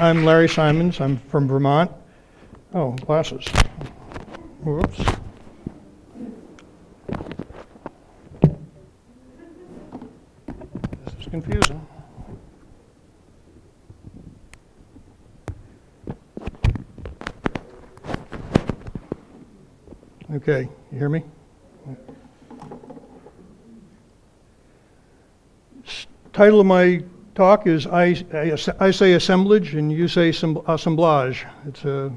I'm Larry Simons. I'm from Vermont. Oh, glasses. Whoops. This is confusing. Okay, you hear me? Title of my talk is I say assemblage and you say assemblage. It's I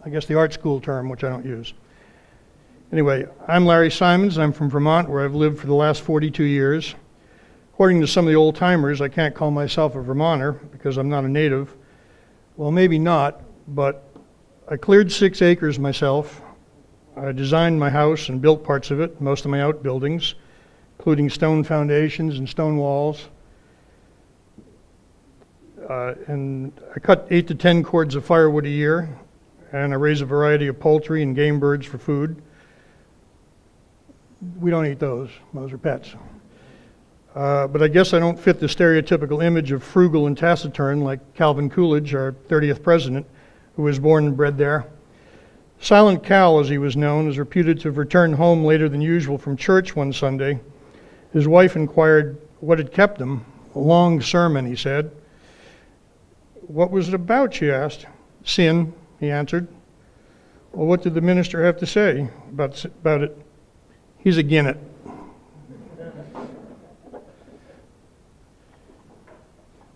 guess the art school term, which I don't use. Anyway, I'm Larry Simons. I'm from Vermont, where I've lived for the last 42 years. According to some of the old timers, I can't call myself a Vermonter because I'm not a native. Well, maybe not, but I cleared 6 acres myself. I designed my house and built parts of it, most of my outbuildings, including stone foundations and stone walls. And I cut 8 to 10 cords of firewood a year, and I raise a variety of poultry and game birds for food. We don't eat those. Those are pets. But I guess I don't fit the stereotypical image of frugal and taciturn like Calvin Coolidge, our 30th president, who was born and bred there. Silent Cal, as he was known, is reputed to have returned home later than usual from church one Sunday. His wife inquired what had kept him. A long sermon, he said. What was it about, she asked. Sin, he answered. Well, what did the minister have to say about it? He's agin it.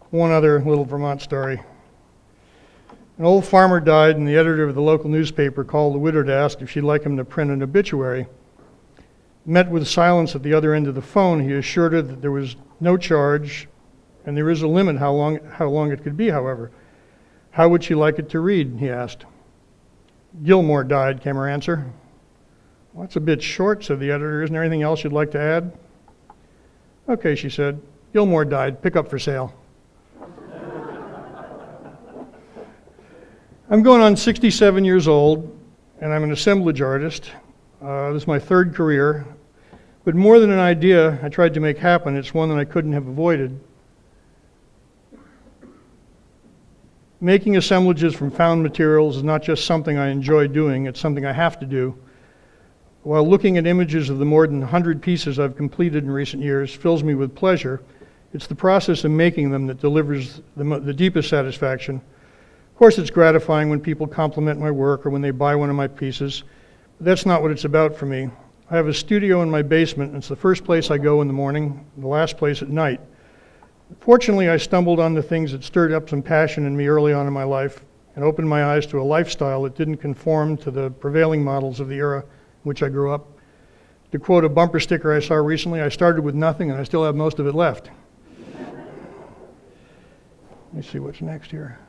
One other little Vermont story. An old farmer died, and the editor of the local newspaper called the widow to ask if she'd like him to print an obituary. Met with silence at the other end of the phone, he assured her that there was no charge, and there is a limit how long it could be, however. How would she like it to read, he asked. Gilmore died, came her answer. Well, that's a bit short, said the editor. Isn't there anything else you'd like to add? Okay, she said. Gilmore died. Pick up for sale. I'm going on 67 years old, and I'm an assemblage artist. This is my 3rd career. But more than an idea I tried to make happen, it's one that I couldn't have avoided. Making assemblages from found materials is not just something I enjoy doing, it's something I have to do. While looking at images of the more than 100 pieces I've completed in recent years fills me with pleasure, it's the process of making them that delivers the deepest satisfaction. Of course, it's gratifying when people compliment my work or when they buy one of my pieces, but that's not what it's about for me. I have a studio in my basement, and it's the first place I go in the morning, and the last place at night. Fortunately, I stumbled on the things that stirred up some passion in me early on in my life and opened my eyes to a lifestyle that didn't conform to the prevailing models of the era in which I grew up. To quote a bumper sticker I saw recently, I started with nothing and I still have most of it left. Let me see what's next here.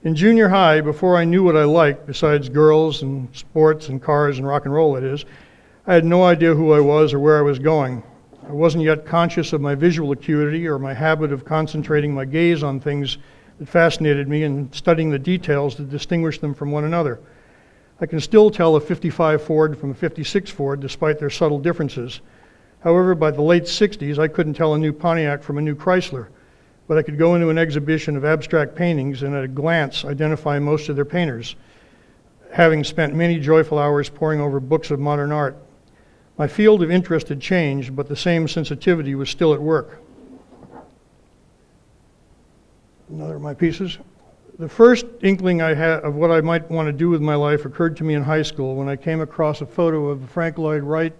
In junior high, before I knew what I liked, besides girls and sports and cars and rock and roll, that is, I had no idea who I was or where I was going. I wasn't yet conscious of my visual acuity or my habit of concentrating my gaze on things that fascinated me and studying the details that distinguish them from one another. I can still tell a 55 Ford from a 56 Ford despite their subtle differences. However, by the late 60s, I couldn't tell a new Pontiac from a new Chrysler, but I could go into an exhibition of abstract paintings and at a glance identify most of their painters, having spent many joyful hours poring over books of modern art. My field of interest had changed, but the same sensitivity was still at work. Another of my pieces. The first inkling I had of what I might want to do with my life occurred to me in high school when I came across a photo of Frank Lloyd Wright.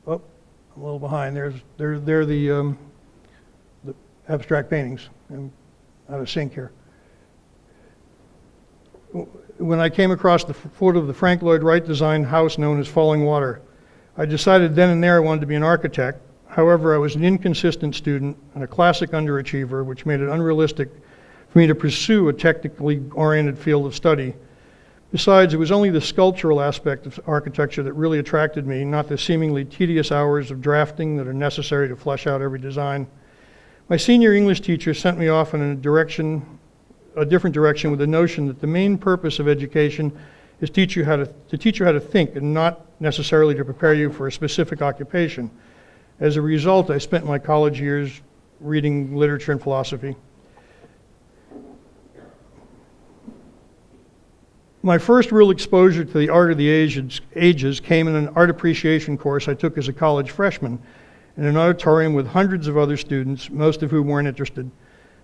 Oh, I'm a little behind. They're the abstract paintings. I'm out of sync here. When I came across the photo of the Frank Lloyd Wright designed house known as Falling Water, I decided then and there I wanted to be an architect. However, I was an inconsistent student and a classic underachiever, which made it unrealistic for me to pursue a technically oriented field of study. Besides, it was only the sculptural aspect of architecture that really attracted me, not the seemingly tedious hours of drafting that are necessary to flesh out every design. My senior English teacher sent me off in a different direction with the notion that the main purpose of education is to teach you how to think and not necessarily to prepare you for a specific occupation. As a result, I spent my college years reading literature and philosophy. My first real exposure to the art of the ages came in an art appreciation course I took as a college freshman in an auditorium with hundreds of other students, most of whom weren't interested.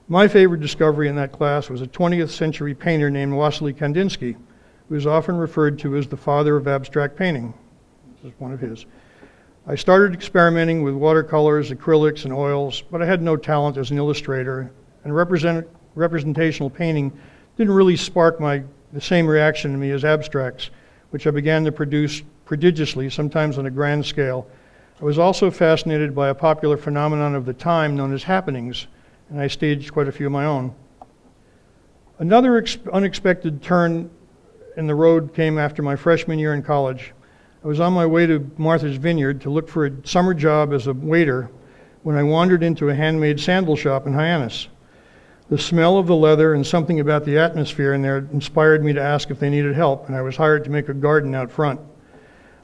My favorite discovery in that class was a 20th century painter named Wassily Kandinsky, who is often referred to as the father of abstract painting. This is one of his. I started experimenting with watercolors, acrylics, and oils, but I had no talent as an illustrator, and representational painting didn't really spark the same reaction in me as abstracts, which I began to produce prodigiously, sometimes on a grand scale. I was also fascinated by a popular phenomenon of the time known as happenings, and I staged quite a few of my own. Another unexpected turn in the road came after my freshman year in college. I was on my way to Martha's Vineyard to look for a summer job as a waiter when I wandered into a handmade sandal shop in Hyannis. The smell of the leather and something about the atmosphere in there inspired me to ask if they needed help, and I was hired to make a garden out front.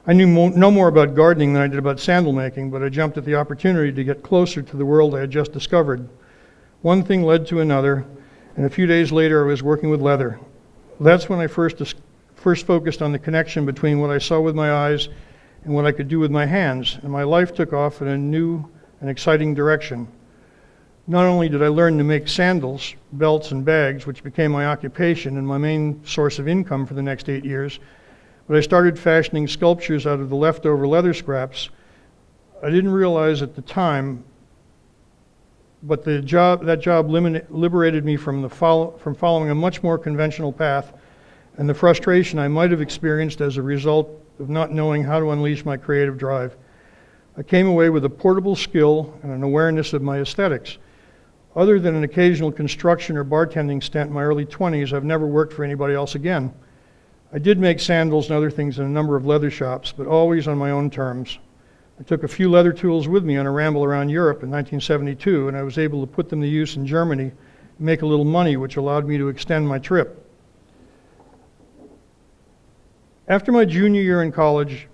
I knew no more about gardening than I did about sandal making, but I jumped at the opportunity to get closer to the world I had just discovered. One thing led to another, and a few days later I was working with leather. That's when I first focused on the connection between what I saw with my eyes and what I could do with my hands, and my life took off in a new and exciting direction. Not only did I learn to make sandals, belts, and bags, which became my occupation and my main source of income for the next 8 years, but I started fashioning sculptures out of the leftover leather scraps. I didn't realize at the time, but that job liberated me from following a much more conventional path and the frustration I might have experienced as a result of not knowing how to unleash my creative drive. I came away with a portable skill and an awareness of my aesthetics. Other than an occasional construction or bartending stint in my early 20s, I've never worked for anybody else again. I did make sandals and other things in a number of leather shops, but always on my own terms. I took a few leather tools with me on a ramble around Europe in 1972, and I was able to put them to use in Germany and make a little money, which allowed me to extend my trip. After my junior year in college,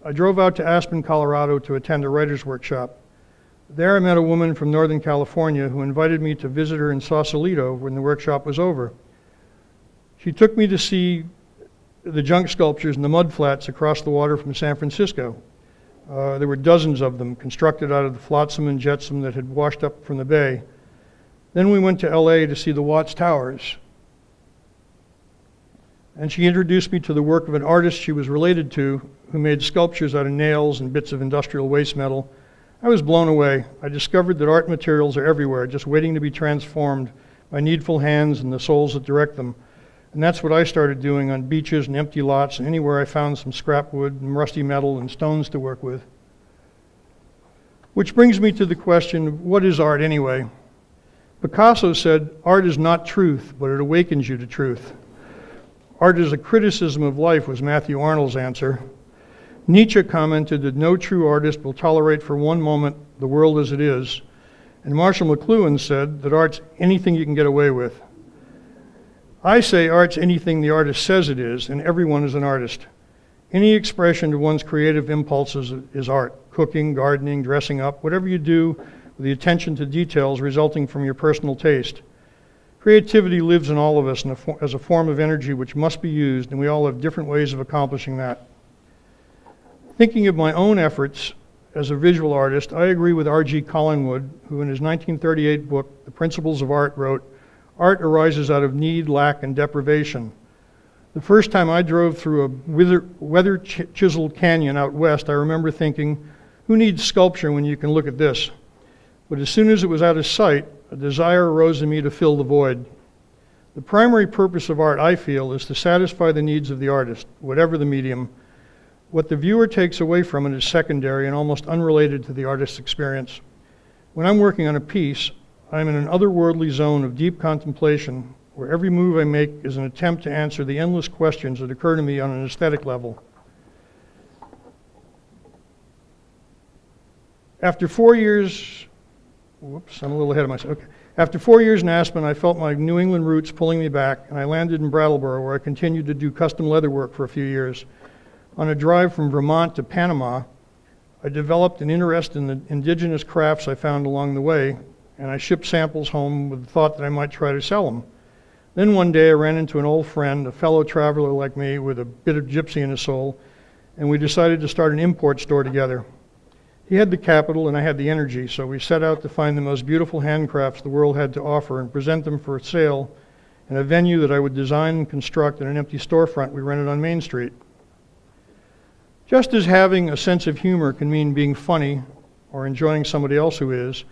I drove out to Aspen, Colorado to attend a writer's workshop. There I met a woman from Northern California who invited me to visit her in Sausalito when the workshop was over. She took me to see the junk sculptures in the mud flats across the water from San Francisco. There were dozens of them constructed out of the flotsam and jetsam that had washed up from the bay. Then we went to LA to see the Watts Towers. And she introduced me to the work of an artist she was related to who made sculptures out of nails and bits of industrial waste metal. I was blown away. I discovered that art materials are everywhere, just waiting to be transformed by needful hands and the souls that direct them. And that's what I started doing on beaches and empty lots and anywhere I found some scrap wood and rusty metal and stones to work with. Which brings me to the question, what is art anyway? Picasso said, art is not truth, but it awakens you to truth. Art is a criticism of life, was Matthew Arnold's answer. Nietzsche commented that no true artist will tolerate for one moment the world as it is. And Marshall McLuhan said that art's anything you can get away with. I say art's anything the artist says it is, and everyone is an artist. Any expression of one's creative impulses is art. Cooking, gardening, dressing up, whatever you do with the attention to details resulting from your personal taste. Creativity lives in all of us as a form of energy which must be used, and we all have different ways of accomplishing that. Thinking of my own efforts as a visual artist, I agree with R.G. Collingwood, who in his 1938 book, The Principles of Art, wrote, "Art arises out of need, lack, and deprivation." The first time I drove through a weather-chiseled canyon out west, I remember thinking, who needs sculpture when you can look at this? But as soon as it was out of sight, a desire arose in me to fill the void. The primary purpose of art, I feel, is to satisfy the needs of the artist, whatever the medium. What the viewer takes away from it is secondary and almost unrelated to the artist's experience. When I'm working on a piece, I'm in an otherworldly zone of deep contemplation, where every move I make is an attempt to answer the endless questions that occur to me on an aesthetic level. After 4 years, whoops, I'm a little ahead of myself. Okay. After 4 years in Aspen, I felt my New England roots pulling me back, and I landed in Brattleboro, where I continued to do custom leather work for a few years. On a drive from Vermont to Panama, I developed an interest in the indigenous crafts I found along the way, and I shipped samples home with the thought that I might try to sell them. Then one day I ran into an old friend, a fellow traveler like me with a bit of gypsy in his soul, and we decided to start an import store together. He had the capital and I had the energy, so we set out to find the most beautiful handcrafts the world had to offer and present them for sale in a venue that I would design and construct in an empty storefront we rented on Main Street. Just as having a sense of humor can mean being funny or enjoying somebody else who is,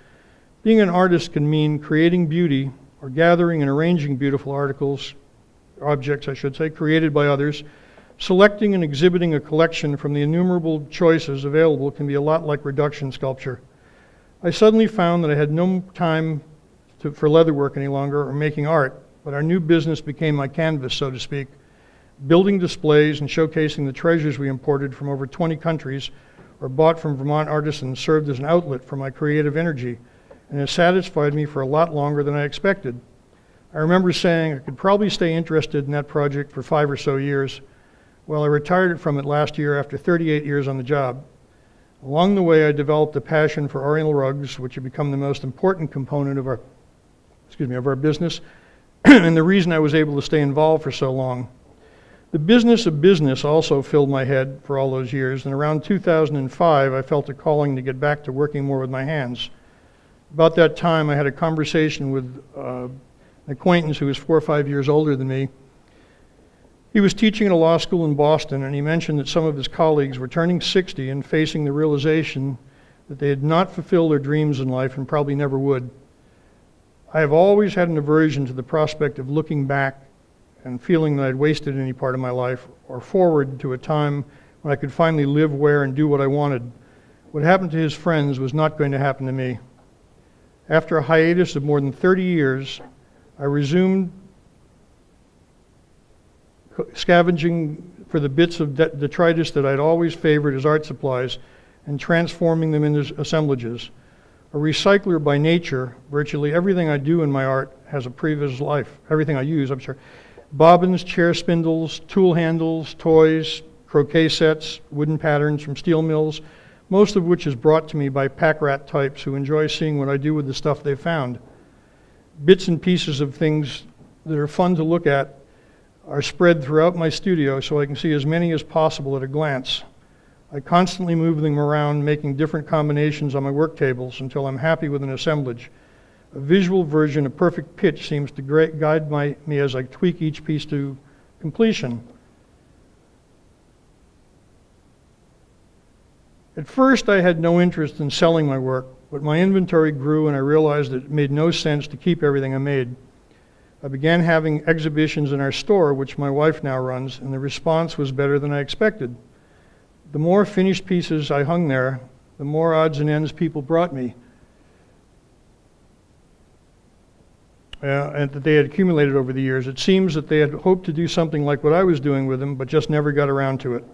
being an artist can mean creating beauty or gathering and arranging beautiful objects, created by others. Selecting and exhibiting a collection from the innumerable choices available can be a lot like reduction sculpture. I suddenly found that I had no time for leatherwork any longer or making art, but our new business became my canvas, so to speak, building displays and showcasing the treasures we imported from over 20 countries or bought from Vermont artisans served as an outlet for my creative energy, and it satisfied me for a lot longer than I expected. I remember saying I could probably stay interested in that project for 5 or so years. Well, I retired from it last year after 38 years on the job. Along the way, I developed a passion for Oriental rugs, which have become the most important component of our business, and the reason I was able to stay involved for so long. The business of business also filled my head for all those years, and around 2005, I felt a calling to get back to working more with my hands. About that time, I had a conversation with an acquaintance who was 4 or 5 years older than me. He was teaching at a law school in Boston, and he mentioned that some of his colleagues were turning 60 and facing the realization that they had not fulfilled their dreams in life and probably never would. I have always had an aversion to the prospect of looking back and feeling that I'd wasted any part of my life, or forward to a time when I could finally live where and do what I wanted. What happened to his friends was not going to happen to me. After a hiatus of more than 30 years, I resumed scavenging for the bits of detritus that I'd always favored as art supplies and transforming them into assemblages. A recycler by nature, virtually everything I do in my art has a previous life. Everything I use, I'm sure. Bobbins, chair spindles, tool handles, toys, croquet sets, wooden patterns from steel mills, most of which is brought to me by pack rat types who enjoy seeing what I do with the stuff they've found. Bits and pieces of things that are fun to look at are spread throughout my studio so I can see as many as possible at a glance. I constantly move them around, making different combinations on my work tables until I'm happy with an assemblage. A visual version of perfect pitch seems to guide me as I tweak each piece to completion. At first, I had no interest in selling my work, but my inventory grew and I realized that it made no sense to keep everything I made. I began having exhibitions in our store, which my wife now runs, and the response was better than I expected. The more finished pieces I hung there, the more odds and ends people brought me, and that they had accumulated over the years. It seems that they had hoped to do something like what I was doing with them, but just never got around to it.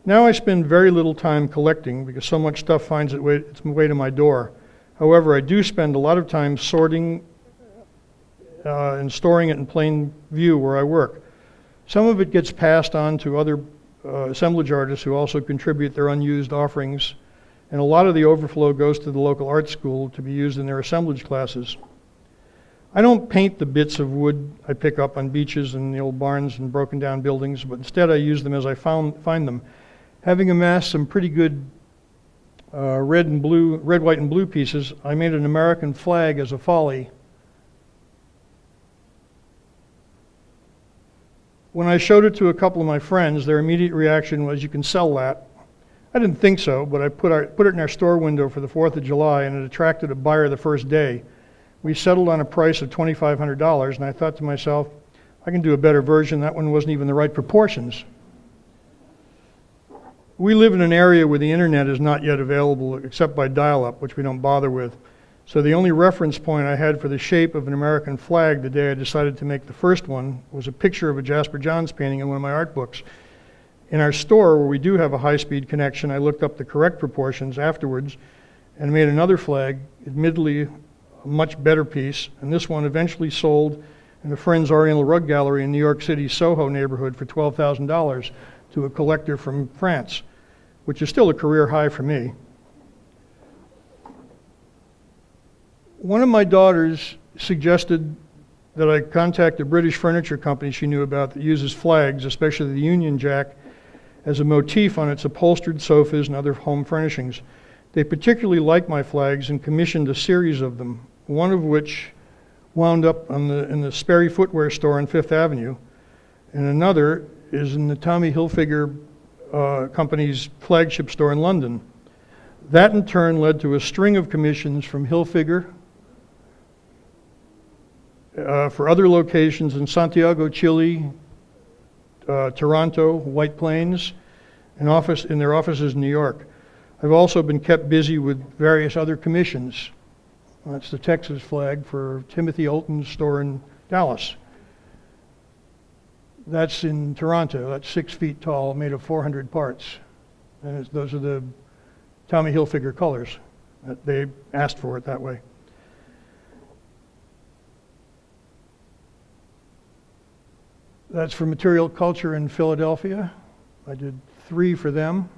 Now I spend very little time collecting because so much stuff finds its way to my door. However, I do spend a lot of time sorting and storing it in plain view where I work. Some of it gets passed on to other assemblage artists who also contribute their unused offerings, and a lot of the overflow goes to the local art school to be used in their assemblage classes. I don't paint the bits of wood I pick up on beaches and the old barns and broken down buildings, but instead I use them as I find them. Having amassed some pretty good red, white, and blue pieces, I made an American flag as a folly. When I showed it to a couple of my friends, their immediate reaction was, "You can sell that." I didn't think so, but I put it in our store window for the 4th of July, and it attracted a buyer the first day. We settled on a price of $2,500, and I thought to myself, I can do a better version. That one wasn't even the right proportions. We live in an area where the internet is not yet available except by dial-up, which we don't bother with. So the only reference point I had for the shape of an American flag the day I decided to make the first one was a picture of a Jasper Johns painting in one of my art books. In our store, where we do have a high-speed connection, I looked up the correct proportions afterwards and made another flag, admittedly a much better piece, and this one eventually sold in a friend's Oriental Rug Gallery in New York City's Soho neighborhood for $12,000 to a collector from France, which is still a career high for me. One of my daughters suggested that I contact a British furniture company she knew about that uses flags, especially the Union Jack, as a motif on its upholstered sofas and other home furnishings. They particularly liked my flags and commissioned a series of them, one of which wound up in the Sperry footwear store on Fifth Avenue, and another is in the Tommy Hilfiger company's flagship store in London. That in turn led to a string of commissions from Hilfiger for other locations in Santiago, Chile, Toronto, White Plains, and in their offices in New York. I've also been kept busy with various other commissions. That's the Texas flag for Timothy Olton's store in Dallas. That's in Toronto. That's 6 feet tall, made of 400 parts. And those are the Tommy Hilfiger colors. They asked for it that way. That's for Material Culture in Philadelphia. I did 3 for them.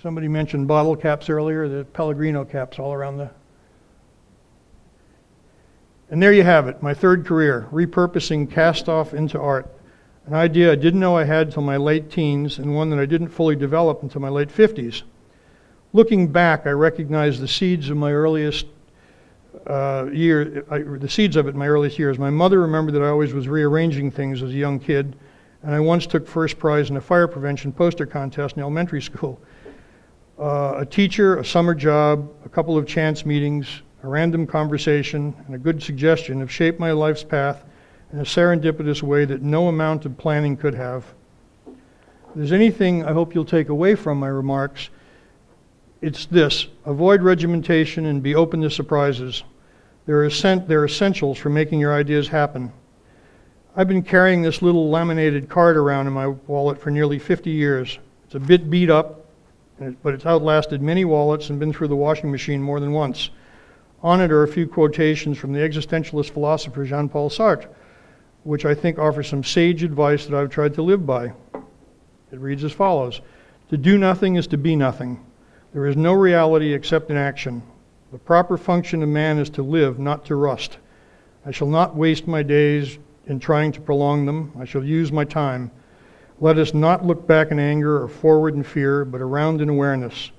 Somebody mentioned bottle caps earlier, the Pellegrino caps all around the... And there you have it, my third career, repurposing cast-off into art. An idea I didn't know I had until my late teens, and one that I didn't fully develop until my late 50s. Looking back, I recognize the seeds of my earliest the seeds of it in my earliest years. My mother remembered that I always was rearranging things as a young kid, and I once took first prize in a fire prevention poster contest in elementary school. A teacher, a summer job, a couple of chance meetings, a random conversation, and a good suggestion have shaped my life's path in a serendipitous way that no amount of planning could have. If there's anything I hope you'll take away from my remarks, it's this: avoid regimentation and be open to surprises. They're essentials for making your ideas happen. I've been carrying this little laminated card around in my wallet for nearly 50 years. It's a bit beat up, but it's outlasted many wallets and been through the washing machine more than once. On it are a few quotations from the existentialist philosopher Jean-Paul Sartre, which I think offers some sage advice that I've tried to live by. It reads as follows: to do nothing is to be nothing. There is no reality except in action. The proper function of man is to live, not to rust. I shall not waste my days in trying to prolong them. I shall use my time. Let us not look back in anger or forward in fear, but around in awareness.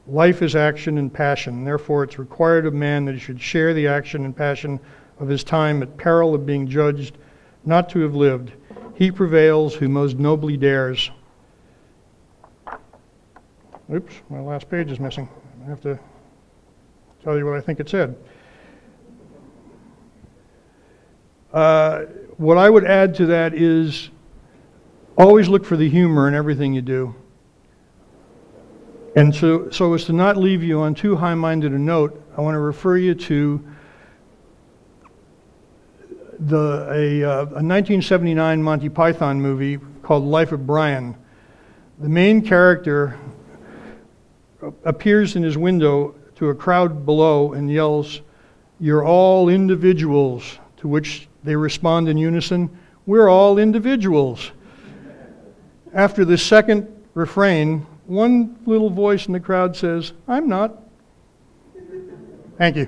Life is action and passion. Therefore, it's required of man that he should share the action and passion of his time at peril of being judged not to have lived. He prevails who most nobly dares. Oops, my last page is missing. I have to tell you what I think it said. What I would add to that is always look for the humor in everything you do. And so as to not leave you on too high-minded a note, I want to refer you to a 1979 Monty Python movie called Life of Brian. The main character appears in his window to a crowd below and yells, "You're all individuals," to which they respond in unison, "We're all individuals." After the second refrain, one little voice in the crowd says, "I'm not." Thank you.